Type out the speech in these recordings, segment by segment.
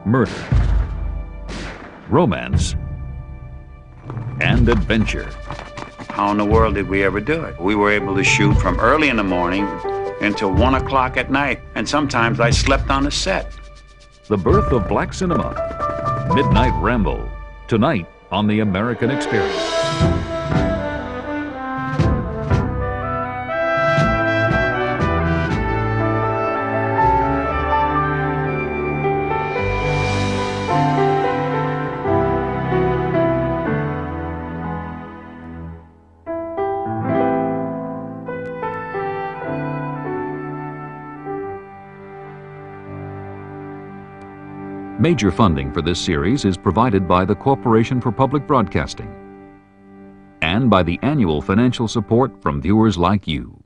murder, romance, and adventure. How in the world did we ever do it? We were able to shoot from early in the morning until 1 o'clock at night, and sometimes I slept on the set. The birth of black cinema. Midnight Ramble. Tonight on The American Experience. Major funding for this series is provided by the Corporation for Public Broadcasting and by the annual financial support from viewers like you.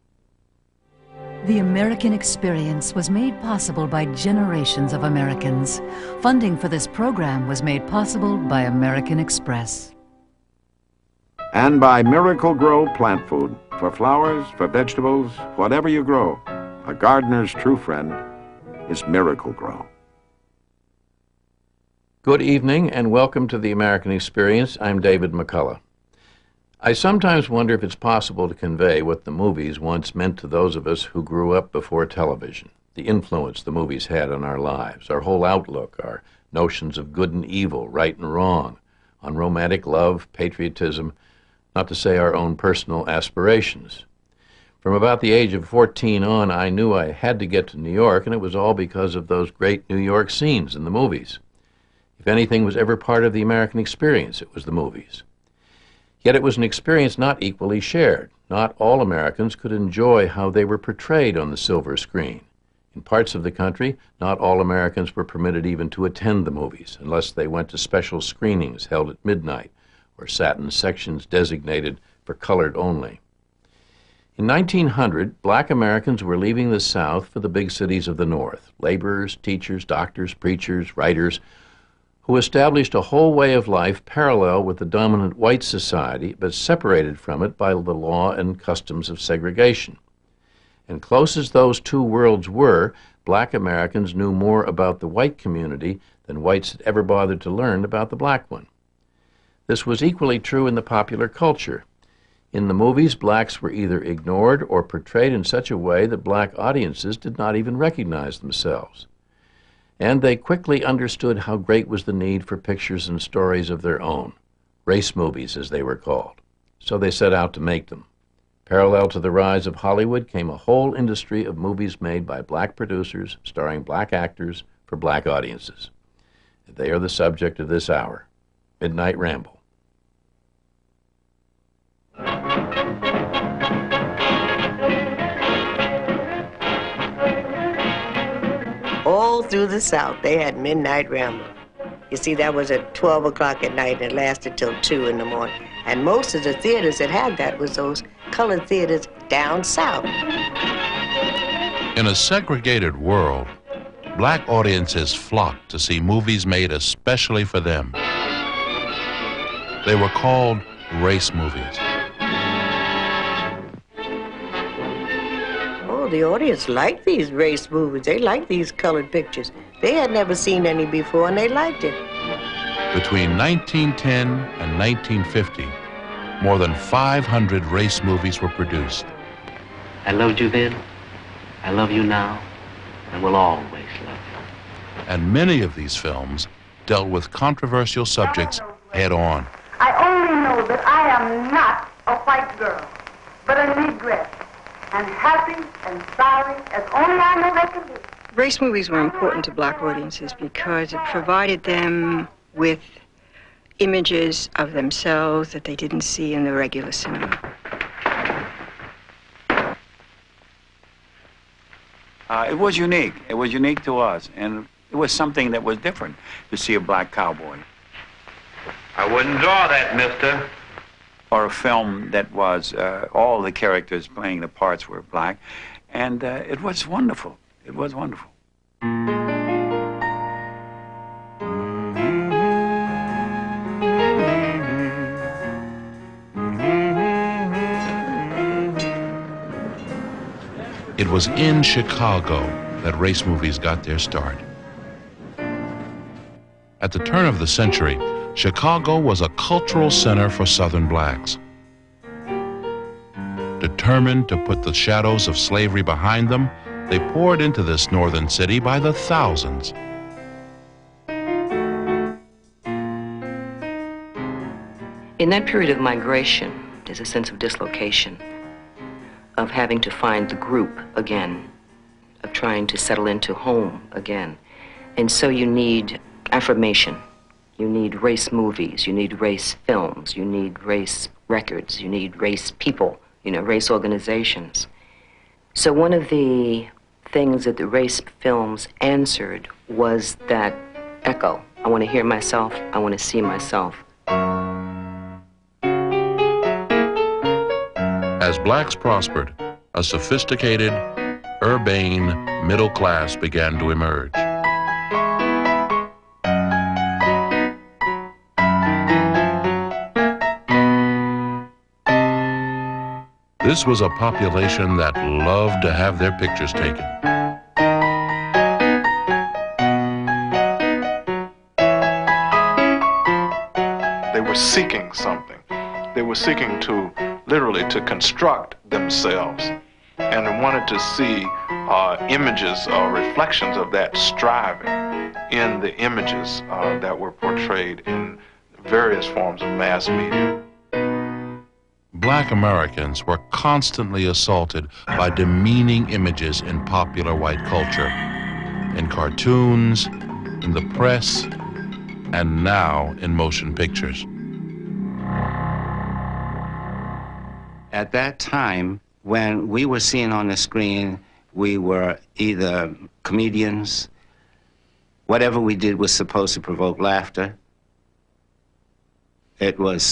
The American Experience was made possible by generations of Americans. Funding for this program was made possible by American Express. And by Miracle Grow plant food. For flowers, for vegetables, whatever you grow, a gardener's true friend is Miracle Grow. Good evening and welcome to The American Experience. I'm David McCullugh. I sometimes wonder if it's possible to convey what the movies once meant to those of us who grew up before television, the influence the movies had on our lives, our whole outlook, our notions of good and evil, right and wrong, on romantic love, patriotism, not to say our own personal aspirations. From about the age of 14 on, I knew I had to get to New York, and it was all because of those great New York scenes in the movies. If anything was ever part of the American experience, it was the movies. Yet it was an experience not equally shared. Not all Americans could enjoy how they were portrayed on the silver screen. In parts of the country, not all Americans were permitted even to attend the movies unless they went to special screenings held at midnight or sat in sections designated for colored only. In 1900, black Americans were leaving the South for the big cities of the North, laborers, teachers, doctors, preachers, writers, who established a whole way of life parallel with the dominant white society, but separated from it by the law and customs of segregation. And close as those two worlds were, black Americans knew more about the white community than whites had ever bothered to learn about the black one. This was equally true in the popular culture. In the movies, blacks were either ignored or portrayed in such a way that black audiences did not even recognize themselves. And they quickly understood how great was the need for pictures and stories of their own, race movies as they were called. So they set out to make them. Parallel to the rise of Hollywood came a whole industry of movies made by black producers, starring black actors, for black audiences. They are the subject of this hour, Midnight Ramble. All through the South, they had Midnight Ramble. You see, that was at 12 o'clock at night, and it lasted till 2 in the morning. And most of the theaters that had that was those colored theaters down south. In a segregated world, black audiences flocked to see movies made especially for them. They were called race movies. The audience liked these race movies. They liked these colored pictures. They had never seen any before, and they liked it. Between 1910 and 1950, more than 500 race movies were produced. I loved you then, I love you now, and will always love you. And many of these films dealt with controversial subjects head-on. I only know that I am not a white girl, but a negress. And happy and sorry as only I know they can be. Race movies were important to black audiences because it provided them with images of themselves that they didn't see in the regular cinema. It was unique. It was unique to us, and it was something that was different to see a black cowboy. I wouldn't draw that, mister. Or a film that was, all the characters playing the parts were black, and it was wonderful. It was wonderful. It was in Chicago that race movies got their start. At the turn of the century, Chicago was a cultural center for Southern blacks. Determined to put the shadows of slavery behind them, they poured into this northern city by the thousands. In that period of migration, there's a sense of dislocation, of having to find the group again, of trying to settle into home again. And so you need affirmation. You need race movies, you need race films, you need race records, you need race people, race organizations. So one of the things that the race films answered was that echo. I want to hear myself, I want to see myself. As blacks prospered, a sophisticated, urbane middle class began to emerge. This was a population that loved to have their pictures taken. They were seeking something. They were seeking to literally to construct themselves, and wanted to see images or reflections of that striving in the images that were portrayed in various forms of mass media. Black Americans were constantly assaulted by demeaning images in popular white culture, in cartoons, in the press, and now in motion pictures. At that time, when we were seen on the screen, we were either comedians, whatever we did was supposed to provoke laughter. It was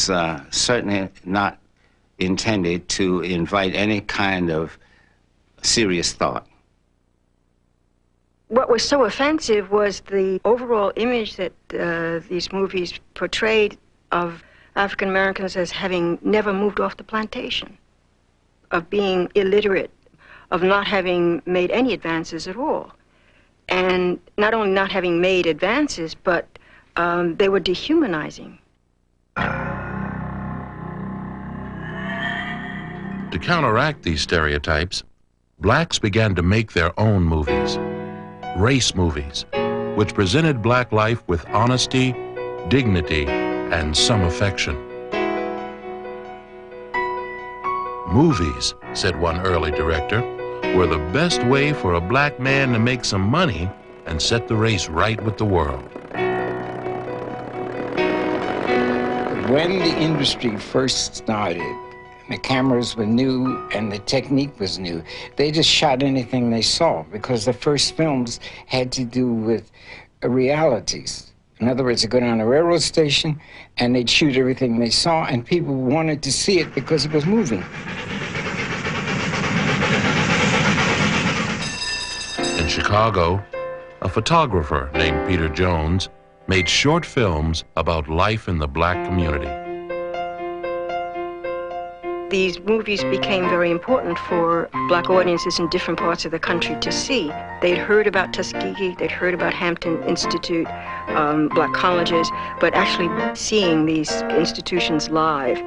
certainly not intended to invite any kind of serious thought. What was so offensive was the overall image that these movies portrayed of African Americans as having never moved off the plantation, of being illiterate, of not having made any advances at all. And not only not having made advances, but they were dehumanizing. To counteract these stereotypes, blacks began to make their own movies, race movies, which presented black life with honesty, dignity, and some affection. Movies, said one early director, were the best way for a black man to make some money and set the race right with the world. When the industry first started, the cameras were new and the technique was new. They just shot anything they saw because the first films had to do with realities. In other words, they'd go down a railroad station and they'd shoot everything they saw, and people wanted to see it because it was moving. In Chicago, a photographer named Peter Jones made short films about life in the black community. These movies became very important for black audiences in different parts of the country to see. They'd heard about Tuskegee, they'd heard about Hampton Institute, black colleges, but actually seeing these institutions live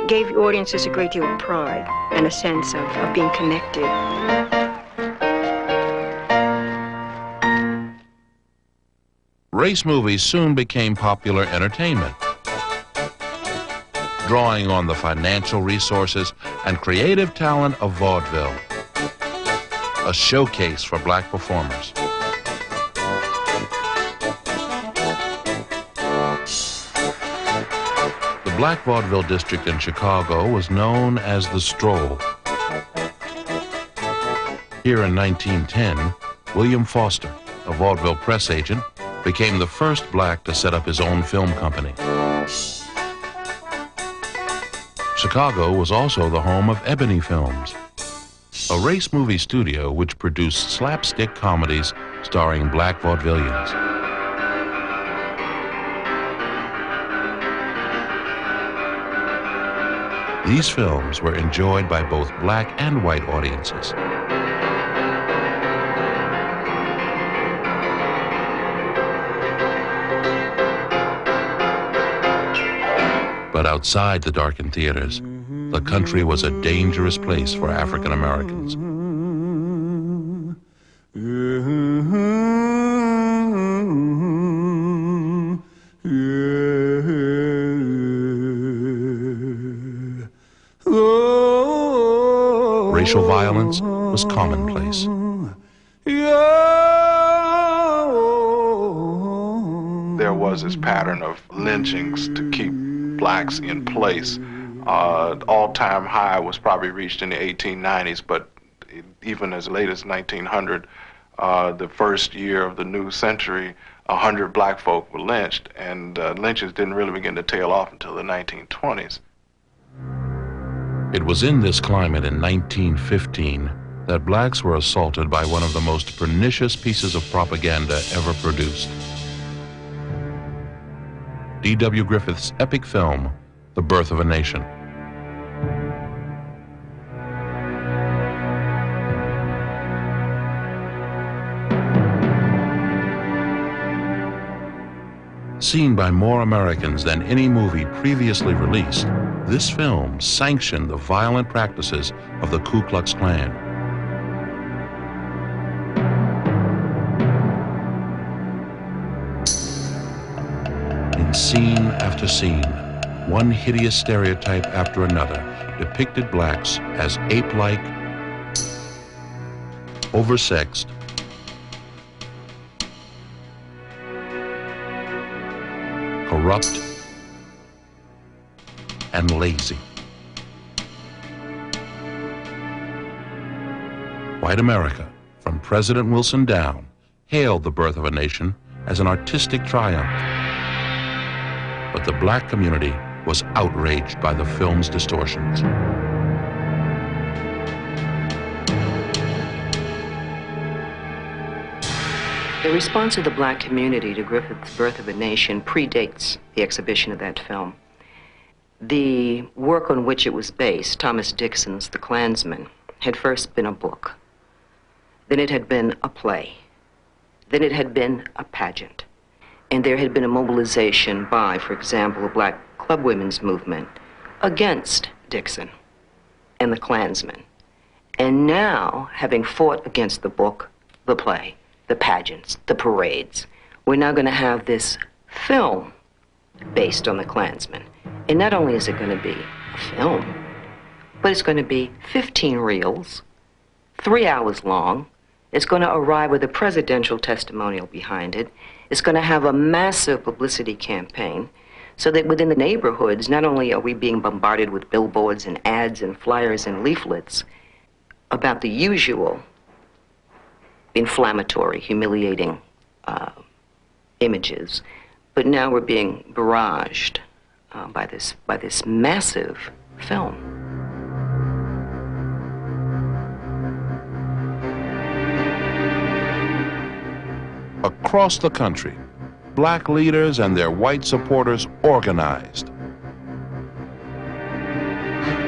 gave audiences a great deal of pride and a sense of being connected. Race movies soon became popular entertainment, drawing on the financial resources and creative talent of vaudeville, a showcase for black performers. The Black Vaudeville District in Chicago was known as the Stroll. Here in 1910, William Foster, a vaudeville press agent, became the first black to set up his own film company. Chicago was also the home of Ebony Films, a race movie studio which produced slapstick comedies starring black vaudevillians. These films were enjoyed by both black and white audiences. But outside the darkened theaters, the country was a dangerous place for African Americans. Racial violence was commonplace. There was this pattern of lynchings to keep blacks in place. All-time high was probably reached in the 1890s, but even as late as 1900, the first year of the new century, 100 black folk were lynched, and lynchings didn't really begin to tail off until the 1920s. It was in this climate in 1915 that blacks were assaulted by one of the most pernicious pieces of propaganda ever produced. D.W. Griffith's epic film, The Birth of a Nation. Seen by more Americans than any movie previously released, this film sanctioned the violent practices of the Ku Klux Klan. In scene after scene, one hideous stereotype after another depicted blacks as ape-like, oversexed, corrupt, and lazy. White America, from President Wilson down, hailed The Birth of a Nation as an artistic triumph. But the black community was outraged by the film's distortions. The response of the black community to Griffith's Birth of a Nation predates the exhibition of that film. The work on which it was based, Thomas Dixon's The Klansman, had first been a book. Then it had been a play. Then it had been a pageant. And there had been a mobilization by, for example, a black club women's movement against Dixon and the Klansman. And now, having fought against the book, the play, the pageants, the parades, we're now going to have this film based on the Klansman. And not only is it going to be a film, but it's going to be 15 reels, 3 hours long. It's going to arrive with a presidential testimonial behind it. It's going to have a massive publicity campaign so that within the neighborhoods, not only are we being bombarded with billboards and ads and flyers and leaflets about the usual inflammatory, humiliating images, but now we're being barraged by this massive film. Across the country, black leaders and their white supporters organized.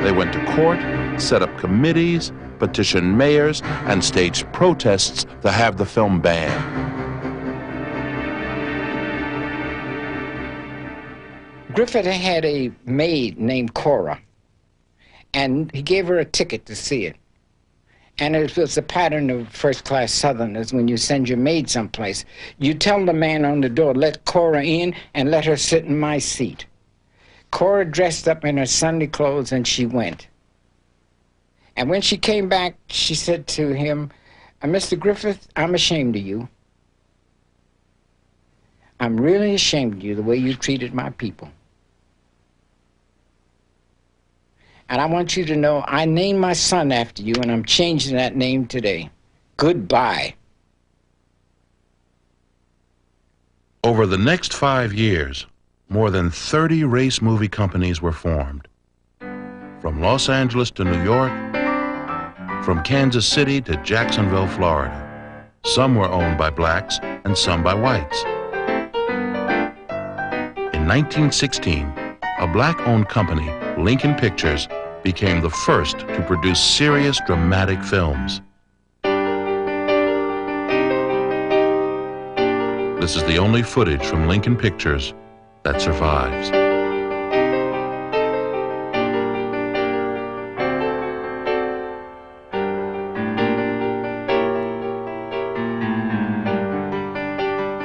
They went to court, set up committees, petitioned mayors, and staged protests to have the film banned. Griffith had a maid named Cora, and he gave her a ticket to see it. And it was a pattern of first-class Southerners. When you send your maid someplace, you tell the man on the door, let Cora in and let her sit in my seat. Cora dressed up in her Sunday clothes and she went. And when she came back, she said to him, Mr. Griffith, I'm ashamed of you. I'm really ashamed of you, the way you treated my people. And I want you to know I named my son after you, and I'm changing that name today. Goodbye. Over the next 5 years, more than 30 race movie companies were formed. From Los Angeles to New York, from Kansas City to Jacksonville, Florida. Some were owned by blacks and some by whites. In 1916, a black-owned company, Lincoln Pictures, became the first to produce serious dramatic films. This is the only footage from Lincoln Pictures that survives.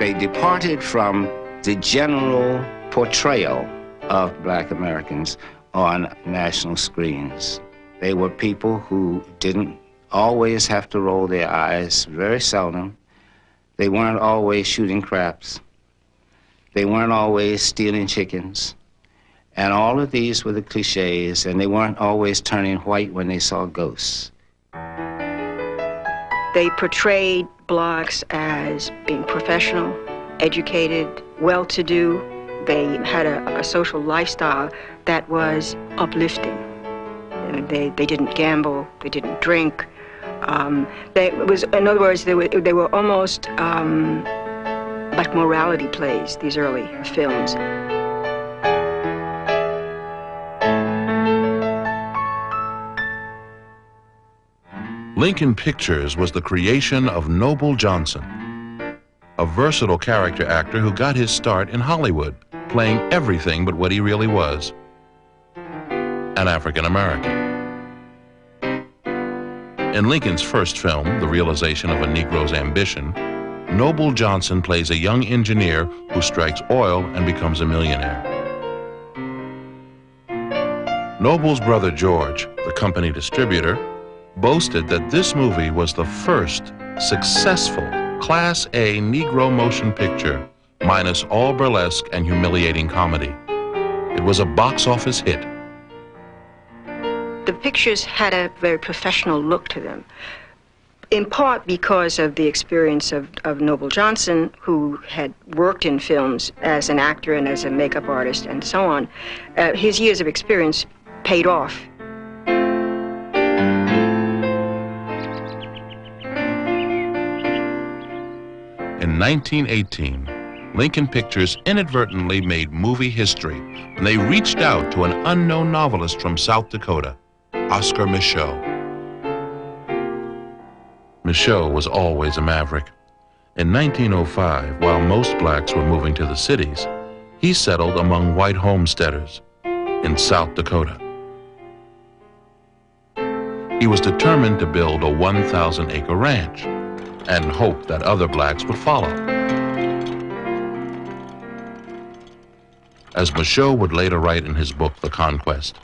They departed from the general portrayal of black Americans on national screens. They were people who didn't always have to roll their eyes, very seldom. They weren't always shooting craps. They weren't always stealing chickens. And all of these were the cliches, and they weren't always turning white when they saw ghosts. They portrayed blacks as being professional, educated, well-to-do. They had a social lifestyle that was uplifting. They didn't gamble, they didn't drink. In other words, they were almost like morality plays, these early films. Lincoln Pictures was the creation of Noble Johnson, a versatile character actor who got his start in Hollywood, playing everything but what he really was, an African American. In Lincoln's first film, The Realization of a Negro's Ambition, Noble Johnson plays a young engineer who strikes oil and becomes a millionaire. Noble's brother George, the company distributor, boasted that this movie was the first successful Class A Negro motion picture, minus all burlesque and humiliating comedy. It was a box office hit. The pictures had a very professional look to them, in part because of the experience of Noble Johnson, who had worked in films as an actor and as a makeup artist and so on. His years of experience paid off. In 1918, Lincoln Pictures inadvertently made movie history when they reached out to an unknown novelist from South Dakota, Oscar Micheaux. Micheaux was always a maverick. In 1905, while most blacks were moving to the cities, he settled among white homesteaders in South Dakota. He was determined to build a 1,000-acre ranch and hoped that other blacks would follow. As Micheaux would later write in his book, The Conquest,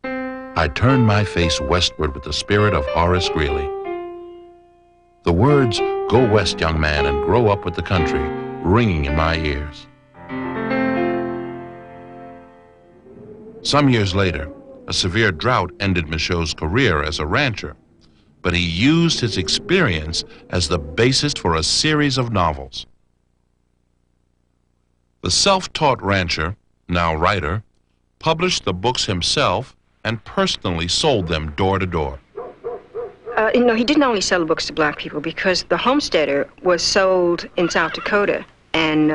I turned my face westward with the spirit of Horace Greeley. The words, "Go west, young man, and grow up with the country," ringing in my ears. Some years later, a severe drought ended Micheaux's career as a rancher, but he used his experience as the basis for a series of novels. The self-taught rancher, now writer, published the books himself and personally sold them door to door. He didn't only sell the books to black people, because the Homesteader was sold in South Dakota, and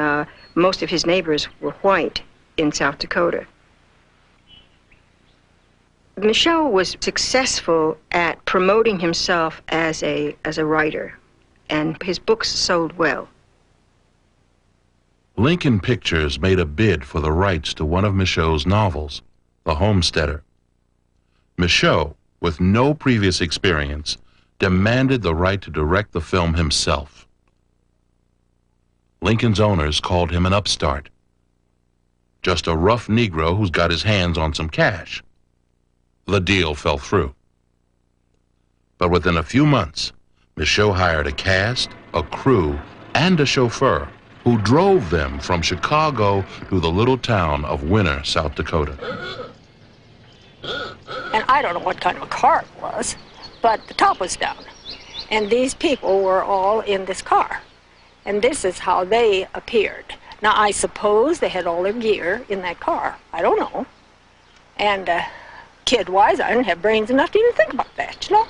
most of his neighbors were white in South Dakota. Micheaux was successful at promoting himself as a writer, and his books sold well. Lincoln Pictures made a bid for the rights to one of Micheaux's novels, The Homesteader. Micheaux, with no previous experience, demanded the right to direct the film himself. Lincoln's owners called him an upstart, just a rough Negro who's got his hands on some cash. The deal fell through. But within a few months, Micheaux hired a cast, a crew, and a chauffeur who drove them from Chicago to the little town of Winner, South Dakota. And I don't know what kind of a car it was, but the top was down. And these people were all in this car. And this is how they appeared. Now, I suppose they had all their gear in that car. I don't know. And kid-wise, I didn't have brains enough to even think about that, you know?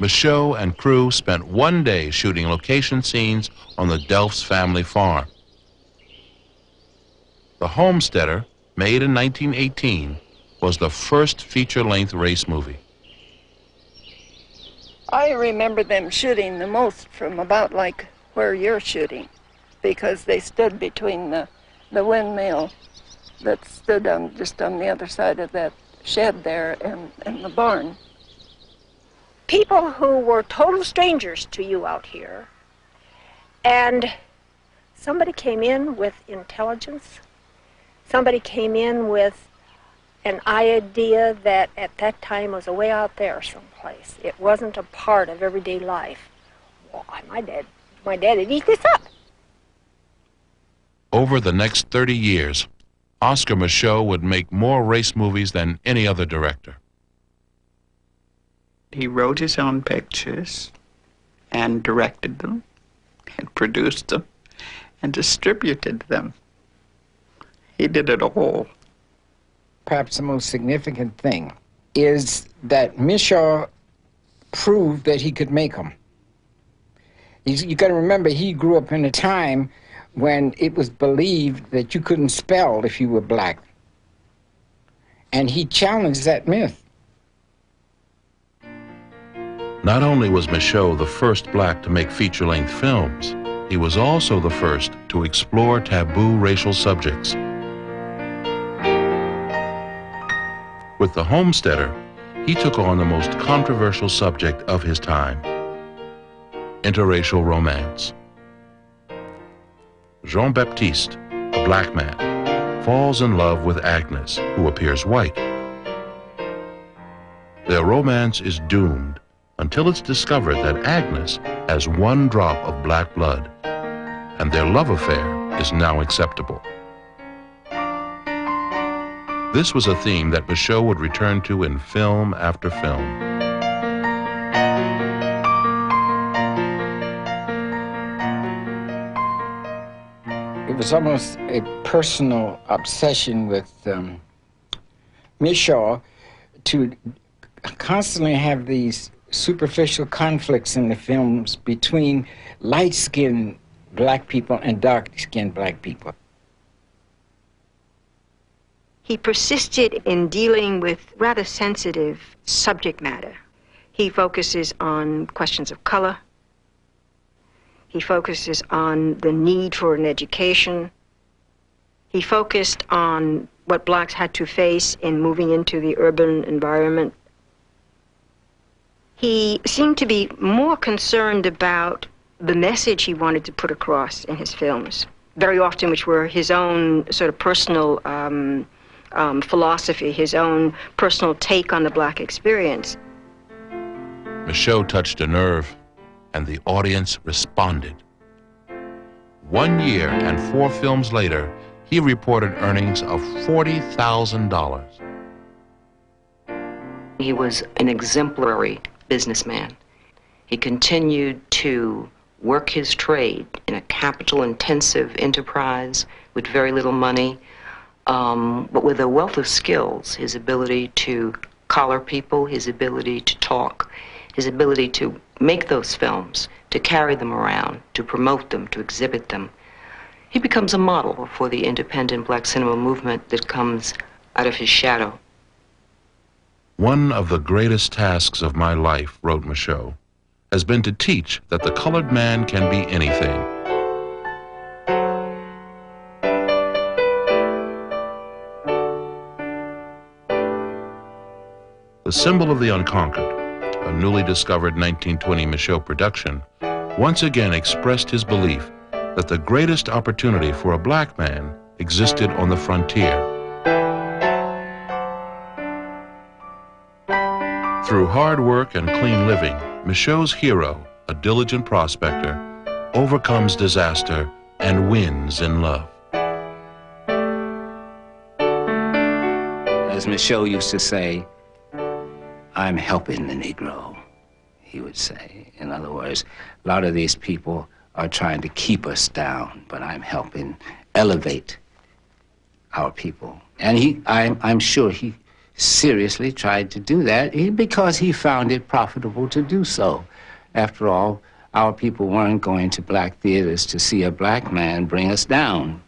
Micheaux and crew spent one day shooting location scenes on the Delphs family farm. The Homesteader, made in 1918, was the first feature-length race movie. I remember them shooting the most from about like where you're shooting, because they stood between the windmill that stood just on the other side of that shed there and the barn. People who were total strangers to you out here, and Somebody came in with intelligence. Somebody came in with an idea that at that time was way out there someplace. It wasn't a part of everyday life. Why, my dad would eat this up. Over the next 30 years, Oscar Micheaux would make more race movies than any other director. He wrote his own pictures and directed them and produced them and distributed them. He did it all. Perhaps the most significant thing is that Micheaux proved that he could make them. You got to remember, he grew up in a time when it was believed that you couldn't spell if you were black. And he challenged that myth. Not only was Micheaux the first black to make feature-length films, he was also the first to explore taboo racial subjects. With The Homesteader, he took on the most controversial subject of his time: interracial romance. Jean-Baptiste, a black man, falls in love with Agnes, who appears white. Their romance is doomed until it's discovered that Agnes has one drop of black blood, and their love affair is now acceptable. This was a theme that Micheaux would return to in film after film. It was almost a personal obsession with Micheaux to constantly have these superficial conflicts in the films between light-skinned black people and dark-skinned black people. He persisted in dealing with rather sensitive subject matter. He focuses on questions of color. He focuses on the need for an education. He focused on what blacks had to face in moving into the urban environment. He seemed to be more concerned about the message he wanted to put across in his films, very often which were his own sort of personal philosophy, his own personal take on the black experience. Micheaux touched a nerve, and the audience responded. 1 year and 4 films later, he reported earnings of $40,000. He was an exemplary businessman. He continued to work his trade in a capital-intensive enterprise with very little money, but with a wealth of skills. His ability to collar people, his ability to talk, his ability to make those films, to carry them around, to promote them, to exhibit them. He becomes a model for the independent black cinema movement that comes out of his shadow. One of the greatest tasks of my life, wrote Micheaux, has been to teach that the colored man can be anything. The Symbol of the Unconquered, a newly discovered 1920 Micheaux production, once again expressed his belief that the greatest opportunity for a black man existed on the frontier. Through hard work and clean living, Micheaux's hero, a diligent prospector, overcomes disaster and wins in love. As Micheaux used to say, "I'm helping the Negro," he would say. In other words, a lot of these people are trying to keep us down, but I'm helping elevate our people. And I'm sure he seriously tried to do that because he found it profitable to do so. After all, our people weren't going to black theaters to see a black man bring us down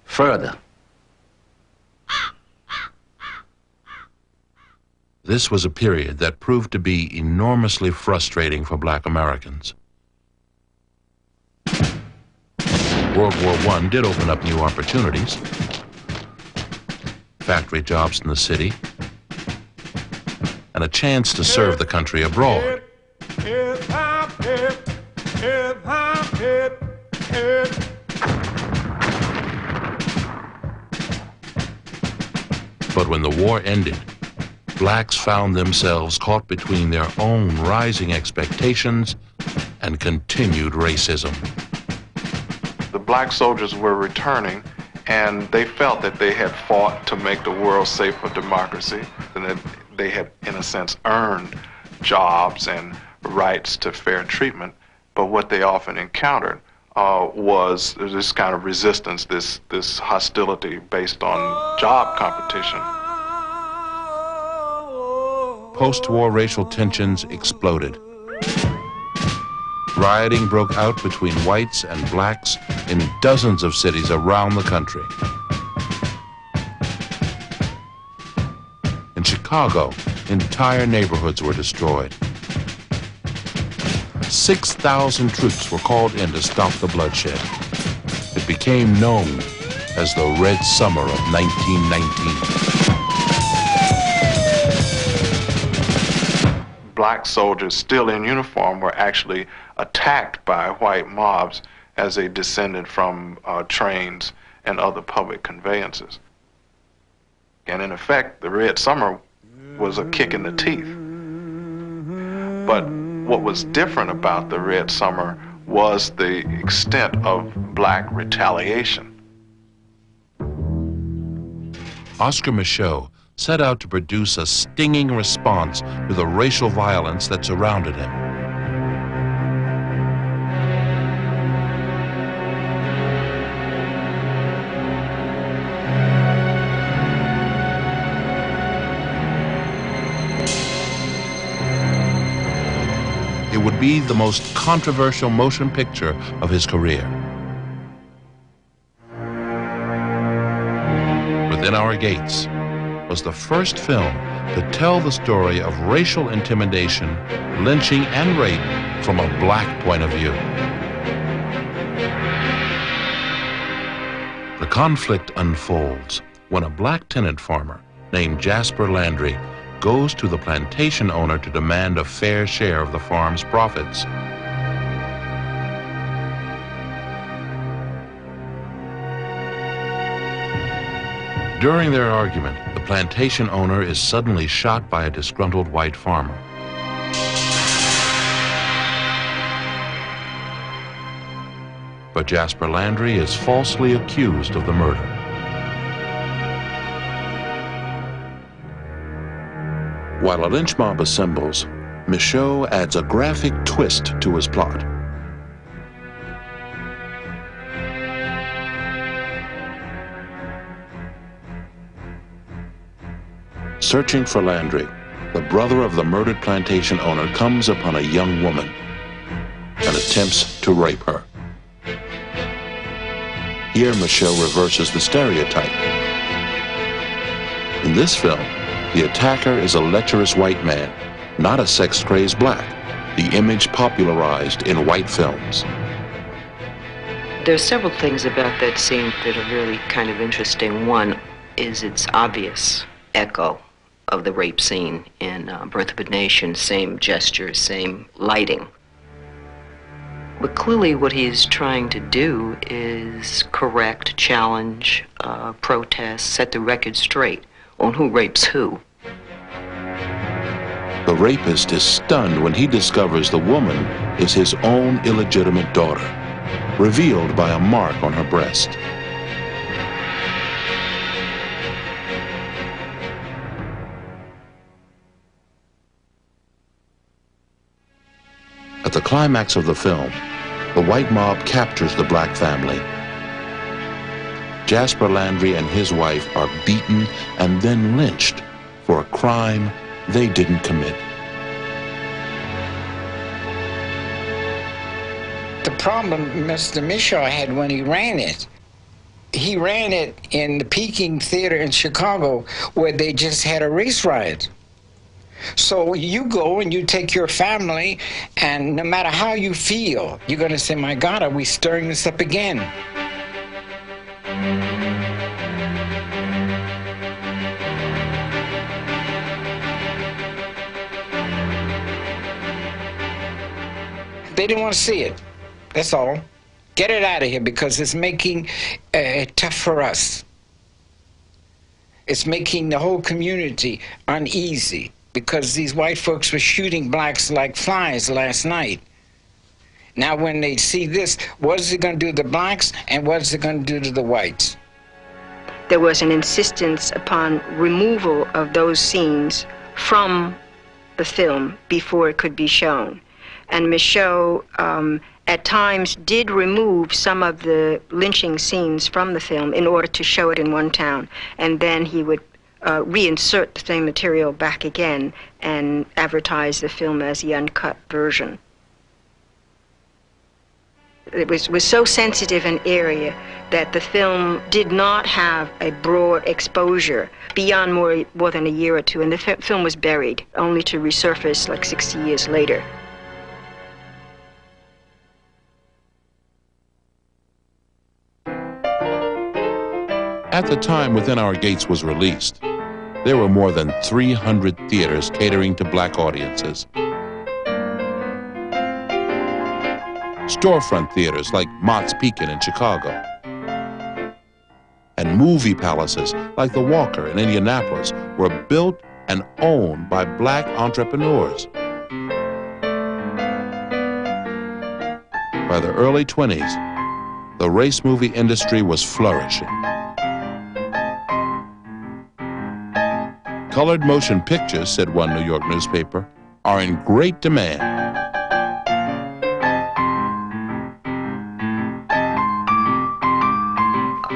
further. This was a period that proved to be enormously frustrating for black Americans. World War I did open up new opportunities. Factory jobs in the city, and a chance to serve the country abroad. But when the war ended, blacks found themselves caught between their own rising expectations and continued racism. The black soldiers were returning, and they felt that they had fought to make the world safe for democracy, and that they had, in a sense, earned jobs and rights to fair treatment. But what they often encountered was this kind of resistance, this hostility based on job competition. Post-war racial tensions exploded. Rioting broke out between whites and blacks in dozens of cities around the country. In Chicago, entire neighborhoods were destroyed. 6,000 troops were called in to stop the bloodshed. It became known as the Red Summer of 1919. Black soldiers still in uniform were actually attacked by white mobs as they descended from trains and other public conveyances. And in effect, the Red Summer was a kick in the teeth. But what was different about the Red Summer was the extent of black retaliation. Oscar Micheaux set out to produce a stinging response to the racial violence that surrounded him. It would be the most controversial motion picture of his career. Within Our Gates was the first film to tell the story of racial intimidation, lynching, and rape from a black point of view. The conflict unfolds when a black tenant farmer named Jasper Landry goes to the plantation owner to demand a fair share of the farm's profits. During their argument, the plantation owner is suddenly shot by a disgruntled white farmer. But Jasper Landry is falsely accused of the murder. While a lynch mob assembles, Micheaux adds a graphic twist to his plot. Searching for Landry, the brother of the murdered plantation owner comes upon a young woman and attempts to rape her. Here, Micheaux reverses the stereotype. In this film, the attacker is a lecherous white man, not a sex-crazed black, the image popularized in white films. There's several things about that scene that are really kind of interesting. One is its obvious echo of the rape scene in Birth of a Nation, same gestures, same lighting. But clearly what he's trying to do is correct, challenge, protest, set the record straight on who rapes who. The rapist is stunned when he discovers the woman is his own illegitimate daughter, revealed by a mark on her breast. At the climax of the film, the white mob captures the black family. Jasper Landry and his wife are beaten and then lynched for a crime they didn't commit. The problem Mr. Micheaux had when he ran it in the Peking Theater in Chicago where they just had a race riot. So you go and you take your family, and no matter how you feel, you're going to say, my God, are we stirring this up again? They didn't want to see it. That's all. Get it out of here because it's making it tough for us. It's making the whole community uneasy because these white folks were shooting blacks like flies last night. Now when they see this, what is it going to do to the blacks and what is it going to do to the whites? There was an insistence upon removal of those scenes from the film before it could be shown. And Micheaux at times did remove some of the lynching scenes from the film in order to show it in one town. And then he would reinsert the same material back again and advertise the film as the uncut version. It was so sensitive an area that the film did not have a broad exposure beyond more than a year or two, and the film was buried, only to resurface like 60 years later. At the time Within Our Gates was released, there were more than 300 theaters catering to black audiences. Storefront theaters like Mott's Pekin in Chicago, and movie palaces like the Walker in Indianapolis were built and owned by black entrepreneurs. By the early 20s, the race movie industry was flourishing. Colored motion pictures, said one New York newspaper, are in great demand.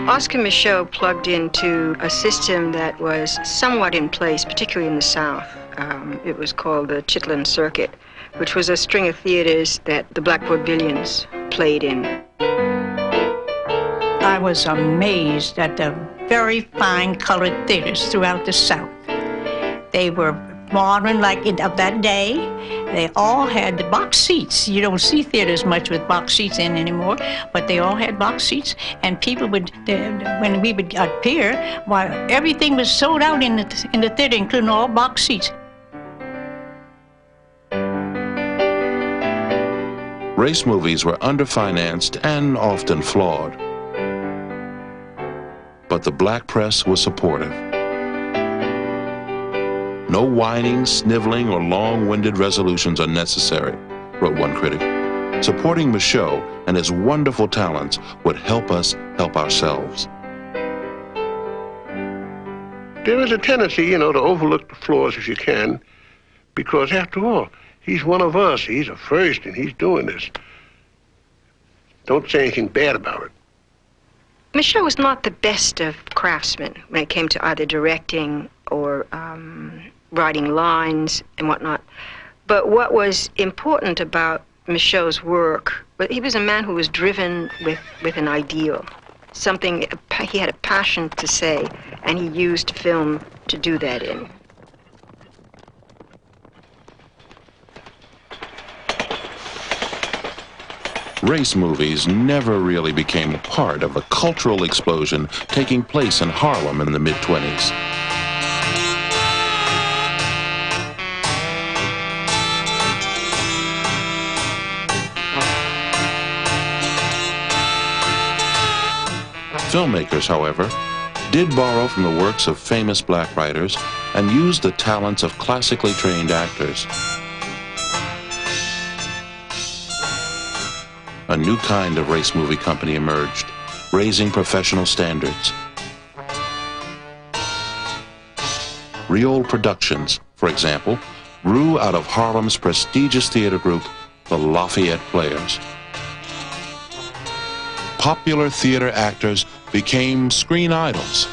Oscar Micheaux plugged into a system that was somewhat in place, particularly in the South. It was called the Chitlin Circuit, which was a string of theaters that the black vaudevillians played in. I was amazed at the very fine colored theaters throughout the South. They were modern like of that day. They all had the box seats. You don't see theaters much with box seats in anymore, but they all had box seats. And people would, when we would appear, why everything was sold out in the theater, including all box seats. Race movies were underfinanced and often flawed, but the black press was supportive. No whining, sniveling, or long-winded resolutions are necessary, wrote one critic. Supporting Micheaux and his wonderful talents would help us help ourselves. There is a tendency, to overlook the flaws if you can, because after all, he's one of us. He's a first, and he's doing this. Don't say anything bad about it. Micheaux was not the best of craftsmen when it came to either directing or writing lines and whatnot. But what was important about Micheaux's work, he was a man who was driven with an ideal, something he had a passion to say, and he used film to do that in. Race movies never really became a part of the cultural explosion taking place in Harlem in the mid-20s. Filmmakers, however, did borrow from the works of famous black writers and used the talents of classically trained actors. A new kind of race movie company emerged, raising professional standards. Riol Productions, for example, grew out of Harlem's prestigious theater group, the Lafayette Players. Popular theater actors became screen idols.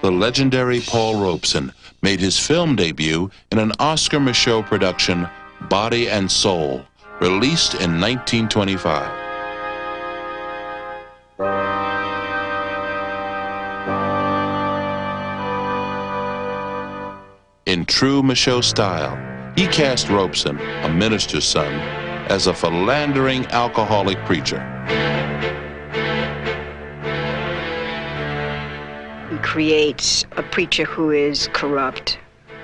The legendary Paul Robeson made his film debut in an Oscar Micheaux production, Body and Soul, released in 1925. In true Micheaux style, he cast Robeson, a minister's son, as a philandering alcoholic preacher. He creates a preacher who is corrupt,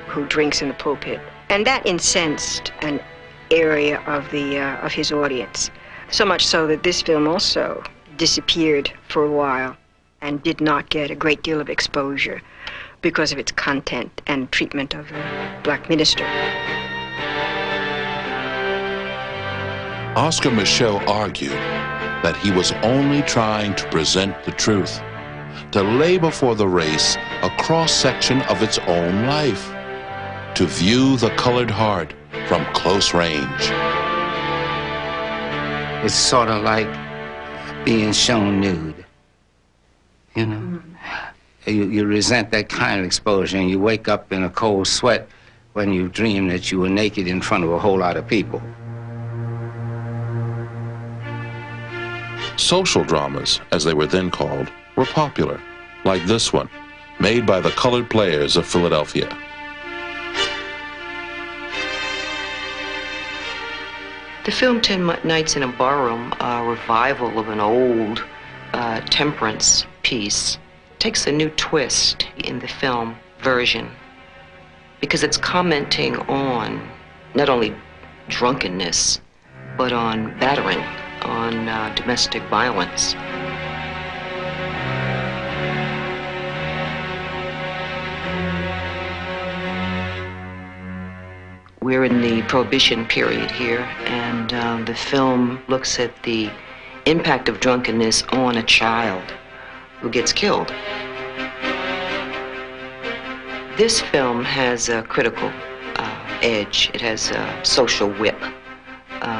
who drinks in the pulpit, and that incensed an area of his audience, so much so that this film also disappeared for a while. and did not get a great deal of exposure because of its content and treatment of a black minister. Oscar Micheaux argued that he was only trying to present the truth, to lay before the race a cross-section of its own life, to view the colored heart from close range. It's sort of like being shown nude, you know? You resent that kind of exposure, and you wake up in a cold sweat when you dream that you were naked in front of a whole lot of people. Social dramas, as they were then called, were popular, like this one, made by the Colored Players of Philadelphia. The film 10 Nights in a Barroom, a revival of an old temperance piece, takes a new twist in the film version because it's commenting on not only drunkenness, but on battering, on domestic violence. We're in the Prohibition period here, and the film looks at the impact of drunkenness on a child who gets killed. This film has a critical edge. It has a social whip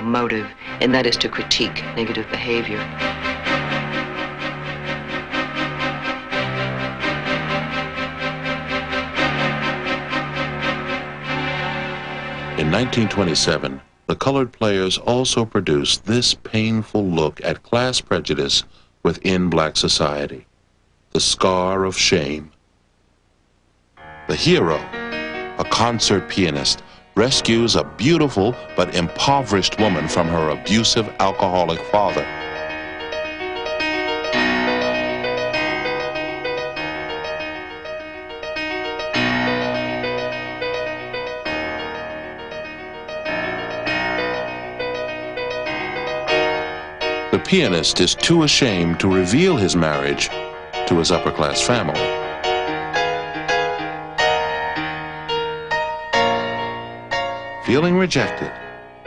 motive, and that is to critique negative behavior. In 1927, the Colored Players also produced this painful look at class prejudice within black society, The Scar of Shame. The hero, a concert pianist, rescues a beautiful but impoverished woman from her abusive alcoholic father. The pianist is too ashamed to reveal his marriage to his upper-class family. Feeling rejected,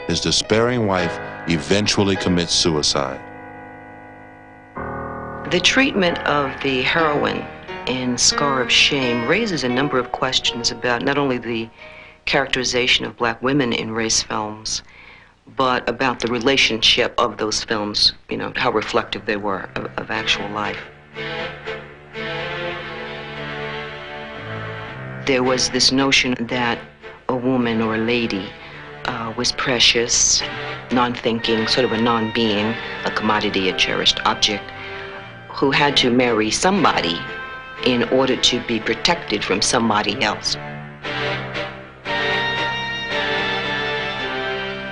his despairing wife eventually commits suicide. The treatment of the heroine in Scar of Shame raises a number of questions about not only the characterization of black women in race films, but about the relationship of those films, you know, how reflective they were of actual life. There was this notion that a woman or a lady was precious, non-thinking, sort of a non-being, a commodity, a cherished object, who had to marry somebody in order to be protected from somebody else.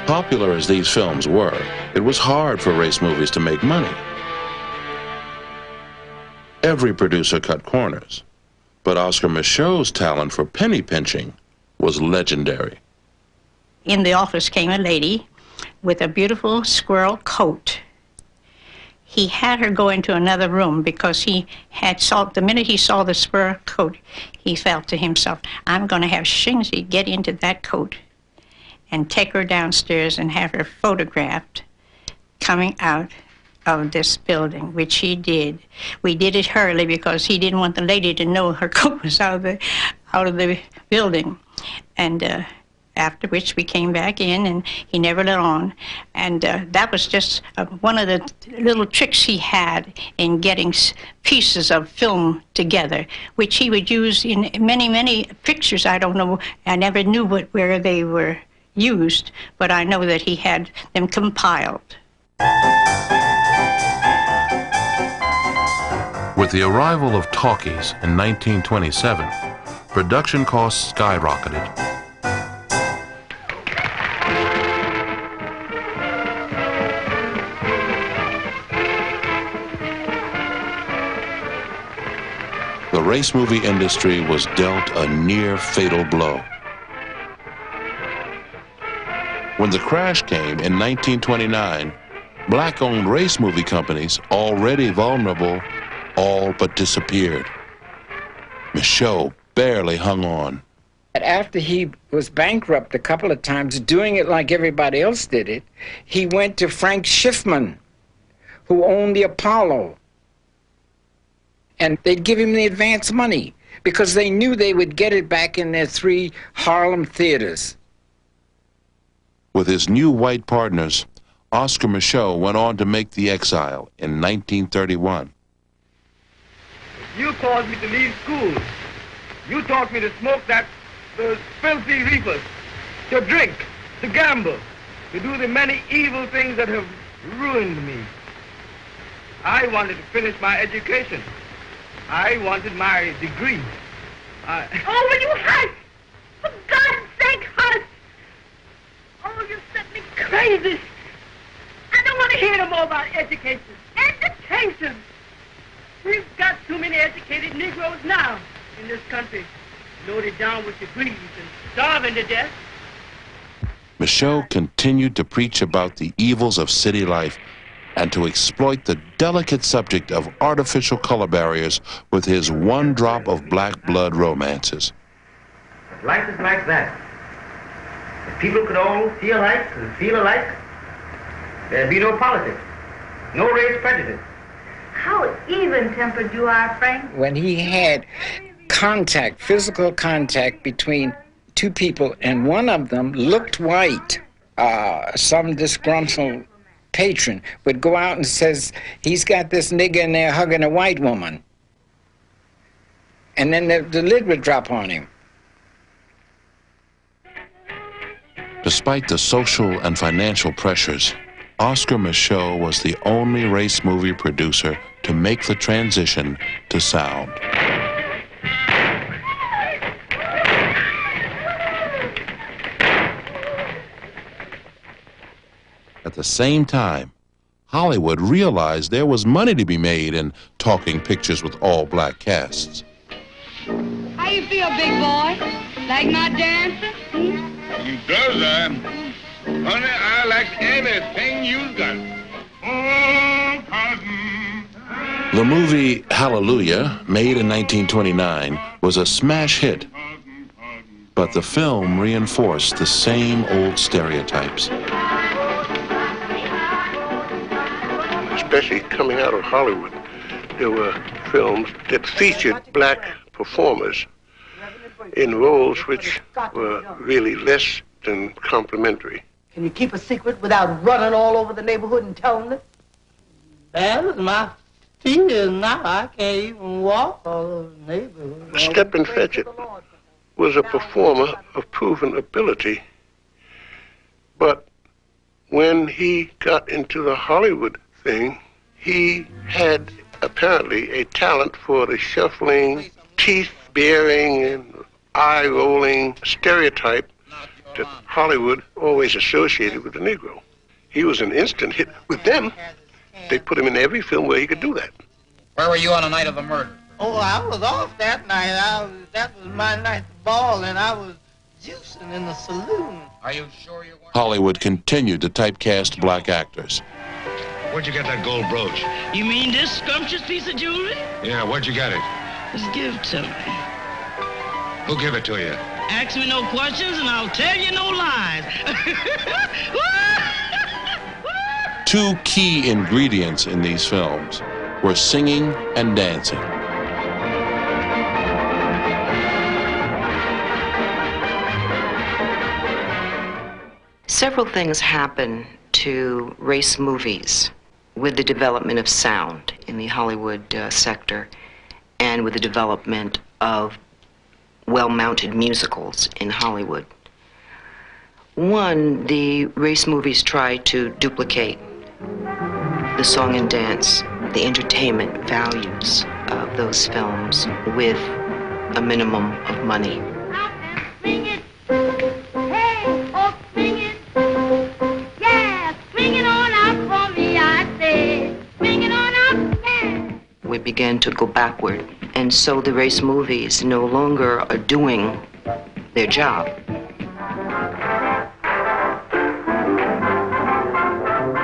Popular as these films were, it was hard for race movies to make money. Every producer cut corners, but Oscar Micheaux's talent for penny pinching was legendary. In the office came a lady with a beautiful squirrel coat. He had her go into another room because he had the minute he saw the squirrel coat, he felt to himself, I'm going to have Shingsy get into that coat and take her downstairs and have her photographed coming out of this building, which he did. We did it hurriedly because he didn't want the lady to know her coat was out of the building. And after which we came back in, and he never let on. And that was just one of the little tricks he had in getting pieces of film together, which he would use in many, many pictures. I don't know, I never knew where they were used, but I know that he had them compiled. With the arrival of talkies in 1927, production costs skyrocketed. The race movie industry was dealt a near-fatal blow. When the crash came in 1929, black-owned race movie companies, already vulnerable, all but disappeared. Micheaux barely hung on. After he was bankrupt a couple of times, doing it like everybody else did it, he went to Frank Schiffman, who owned the Apollo. And they'd give him the advance money because they knew they would get it back in their 3 Harlem theaters. With his new white partners, Oscar Micheaux went on to make The Exile in 1931. You caused me to leave school. You taught me to smoke those filthy reefers, to drink, to gamble, to do the many evil things that have ruined me. I wanted to finish my education. I wanted my degree. Oh, will you hush? For God's sake, hush! Oh, you set me crazy. I don't want to hear no more about education. Education! We've got too many educated Negroes now in this country, loaded down with degrees and starving to death. Micheaux continued to preach about the evils of city life and to exploit the delicate subject of artificial color barriers with his one drop of black blood romances. If life is like that, if people could all see alike and feel alike, there'd be no politics, no race prejudice. How even-tempered you are, Frank. When he had contact, physical contact between 2 people, and one of them looked white, some disgruntled patron would go out and says, he's got this nigger in there hugging a white woman. And then the lid would drop on him. Despite the social and financial pressures, Oscar Micheaux was the only race movie producer to make the transition to sound. At the same time, Hollywood realized there was money to be made in talking pictures with all-black casts. How you feel, big boy? Like my dancer? Does I? Honey, I like anything you got. The movie Hallelujah, made in 1929, was a smash hit. But the film reinforced the same old stereotypes. Especially coming out of Hollywood, there were films that featured black performers in roles which were really less than complimentary. Can you keep a secret without running all over the neighborhood and telling it? That is my fear now. I can't even walk all over the neighborhood. Stephen Fetchit was a performer of proven ability, but when he got into the Hollywood thing, he had apparently a talent for the shuffling, teeth-baring, and eye-rolling stereotype that Hollywood always associated with the Negro. He was an instant hit. With them, they put him in every film where he could do that. Where were you on the night of the murder? Oh, I was off that night. That was my night to ball, and I was juicing in the saloon. Are you sure you weren't? Hollywood continued to typecast black actors. Where'd you get that gold brooch? You mean this scrumptious piece of jewelry? Yeah, where'd you get it? Just give it to me. Who gave it to you? Ask me no questions and I'll tell you no lies. 2 key ingredients in these films were singing and dancing. Several things happen to race movies with the development of sound in the Hollywood sector and with the development of well-mounted musicals in Hollywood. One, the race movies try to duplicate the song and dance, the entertainment values of those films with a minimum of money. We began to go backward, and so the race movies no longer are doing their job.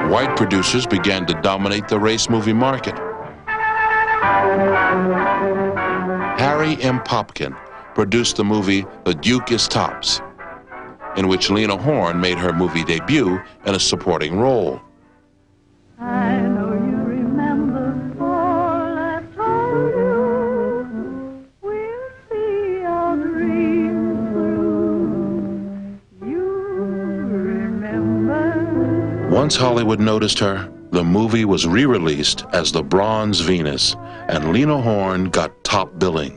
White producers began to dominate the race movie market. Harry M. Popkin produced the movie The Duke is Tops, in which Lena Horne made her movie debut in a supporting role. I know you remember all I told you. We'll see our dreams through. You remember. Once Hollywood noticed her, the movie was re-released as The Bronze Venus, and Lena Horne got top billing.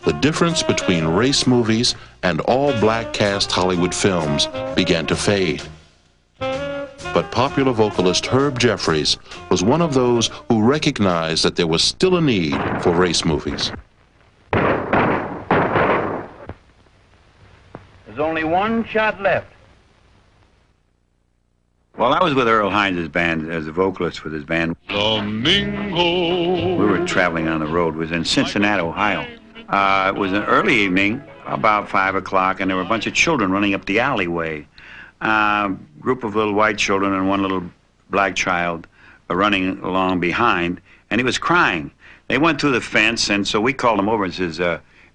The difference between race movies and all-black cast Hollywood films began to fade. But popular vocalist Herb Jeffries was one of those who recognized that there was still a need for race movies. There's only one shot left. Well, I was with Earl Hines' band as a vocalist with his band. Flamingo. We were traveling on the road. It was in Cincinnati, Ohio. It was an early evening, about 5 o'clock, and there were a bunch of children running up the alleyway. Group of little white children and one little black child running along behind, and he was crying. They went through the fence, and so we called him over and says,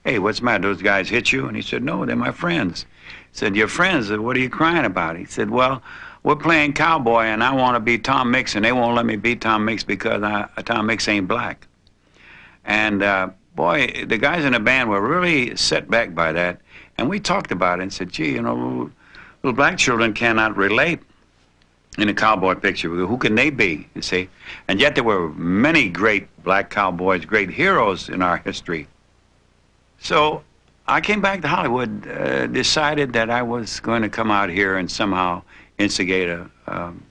hey, what's the matter? Those guys hit you? And he said, no, they're my friends. He said, your friends? What are you crying about? He said, well, we're playing cowboy, and I want to be Tom Mix, and they won't let me be Tom Mix because Tom Mix ain't black. And boy, the guys in the band were really set back by that, and we talked about it and said, gee, you know, little black children cannot relate in a cowboy picture. Who can they be, you see? And yet there were many great black cowboys, great heroes in our history. So I came back to Hollywood, decided that I was going to come out here and somehow instigate a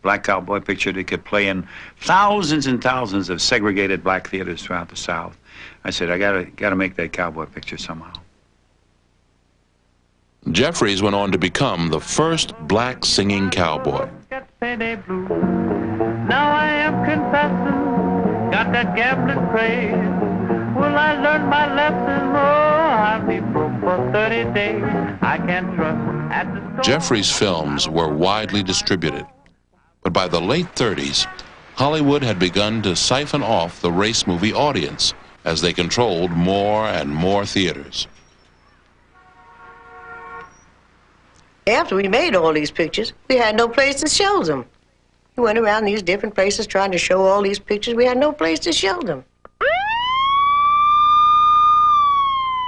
black cowboy picture that could play in thousands and thousands of segregated black theaters throughout the South. I said, I gotta make that cowboy picture somehow. Jeffries went on to become the first black singing cowboy. Now I am confessing, got that gambling craze. Will I learn my lesson? Oh, I'll be broke for 30 days. I can't trust at the store. Jeffries' films were widely distributed, but by the late 30s, Hollywood had begun to siphon off the race movie audience as they controlled more and more theaters. After we made all these pictures, we had no place to show them. We went around these different places trying to show all these pictures. We had no place to show them.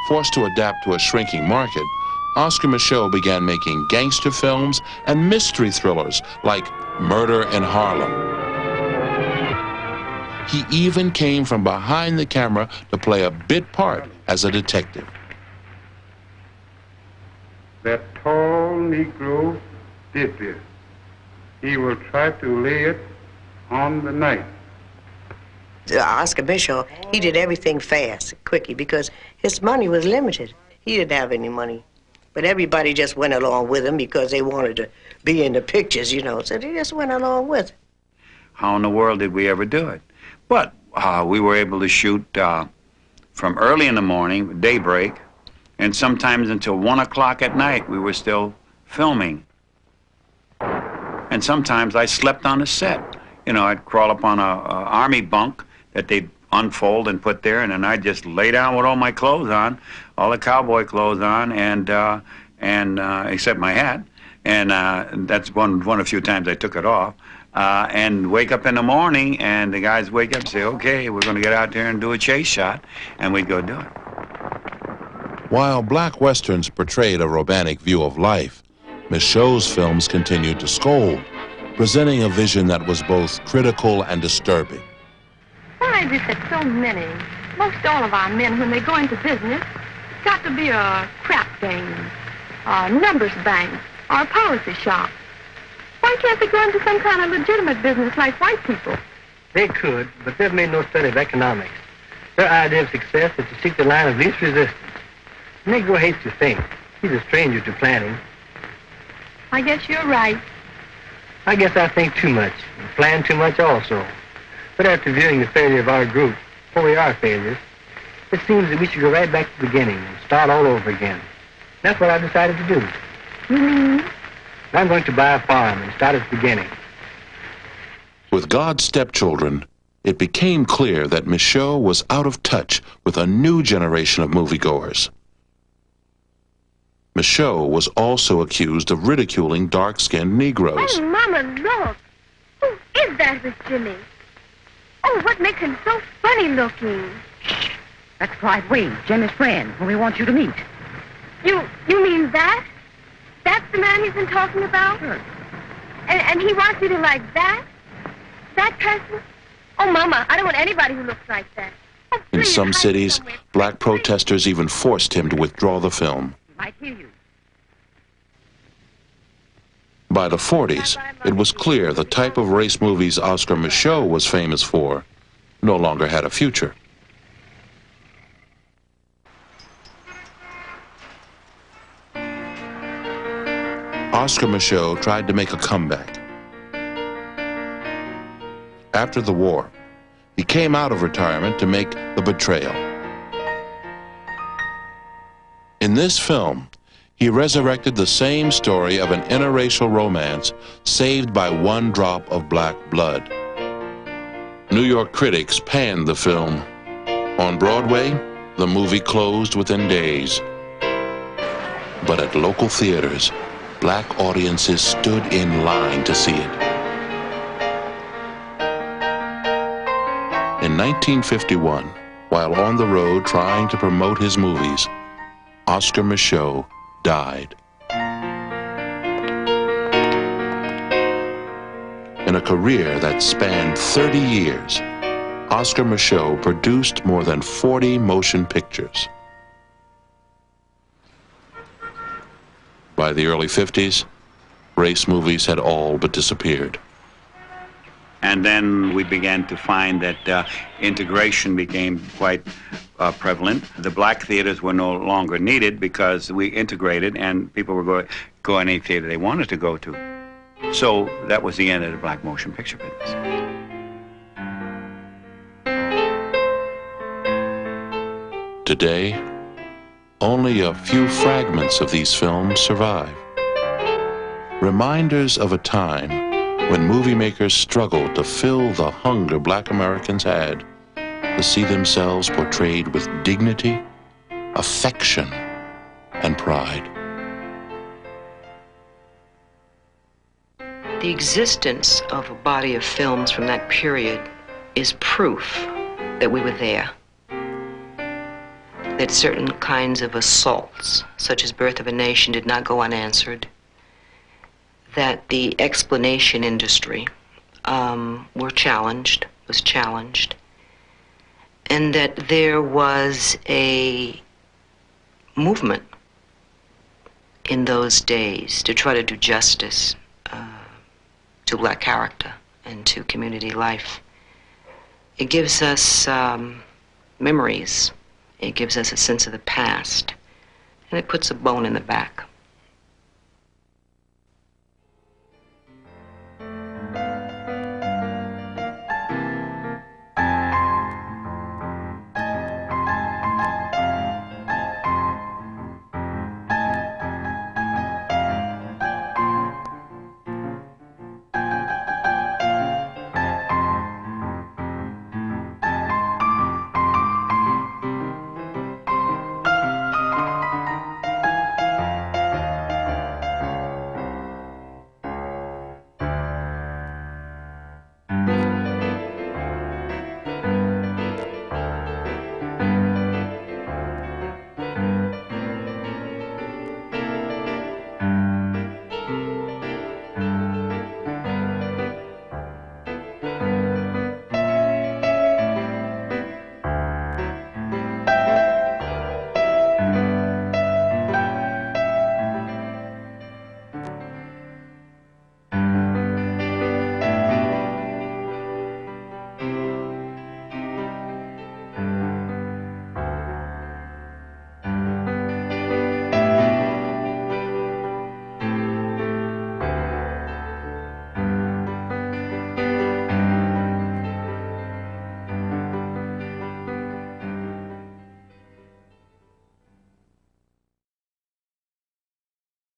Forced to adapt to a shrinking market, Oscar Micheaux began making gangster films and mystery thrillers like Murder in Harlem. He even came from behind the camera to play a bit part as a detective. That tall Negro did this. He will try to lay it on the knife. Oscar Micheaux, he did everything fast, quickly, because his money was limited. He didn't have any money. But everybody just went along with him because they wanted to be in the pictures, you know, so they just went along with it. How in the world did we ever do it? But we were able to shoot from early in the morning, daybreak, and sometimes until 1 o'clock at night we were still filming. And sometimes I slept on the set. You know, I'd crawl up on a army bunk that they'd unfold and put there, and then I'd just lay down with all my clothes on, all the cowboy clothes on, and except my hat, and that's one of the few times I took it off, and wake up in the morning, and the guys wake up and say, okay, we're going to get out there and do a chase shot, and we'd go do it. While black westerns portrayed a romantic view of life, Micheaux's films continued to scold, presenting a vision that was both critical and disturbing. Why is it that so many, most all of our men, when they go into business, it's got to be a crap game, a numbers bank, or a policy shop? Why can't they go into some kind of legitimate business like white people? They could, but they've made no study of economics. Their idea of success is to seek the line of least resistance. The Negro hates to think. He's a stranger to planning. I guess you're right. I guess I think too much, and plan too much also. But after viewing the failure of our group, for we are failures, it seems that we should go right back to the beginning and start all over again. That's what I've decided to do. Mm-hmm. I'm going to buy a farm and start at the beginning. With God's Stepchildren, it became clear that Micheaux was out of touch with a new generation of moviegoers. Micheaux was also accused of ridiculing dark-skinned Negroes. Oh, Mama, look. Who is that with Jimmy? Oh, what makes him so funny looking? That's Clyde Wade, Jimmy's friend, whom we want you to meet. You mean that? That's the man he's been talking about? Sure. And he wants you to like that? That person? Oh, Mama, I don't want anybody who looks like that. Oh, In please, some hide cities, somewhere. black protesters even forced him to withdraw the film. Might hear you. By the 40s, it was clear the type of race movies Oscar Micheaux was famous for no longer had a future. Oscar Micheaux tried to make a comeback. After the war, he came out of retirement to make The Betrayal. In this film, he resurrected the same story of an interracial romance saved by one drop of black blood. New York critics panned the film. On Broadway, the movie closed within days. But at local theaters, black audiences stood in line to see it. In 1951, while on the road trying to promote his movies, Oscar Micheaux died. In a career that spanned 30 years, Oscar Micheaux produced more than 40 motion pictures. By the early 50s, race movies had all but disappeared. And then we began to find that integration became quite prevalent. The black theaters were no longer needed because we integrated and people were going any theater they wanted to go to. So that was the end of the black motion picture business. Today, only a few fragments of these films survive. Reminders of a time when movie makers struggled to fill the hunger black Americans had to see themselves portrayed with dignity, affection, and pride. The existence of a body of films from that period is proof that we were there. That certain kinds of assaults, such as Birth of a Nation, did not go unanswered. That the explanation industry was challenged, and that there was a movement in those days to try to do justice to black character and to community life. It gives us memories. It gives us a sense of the past, and it puts a bone in the back.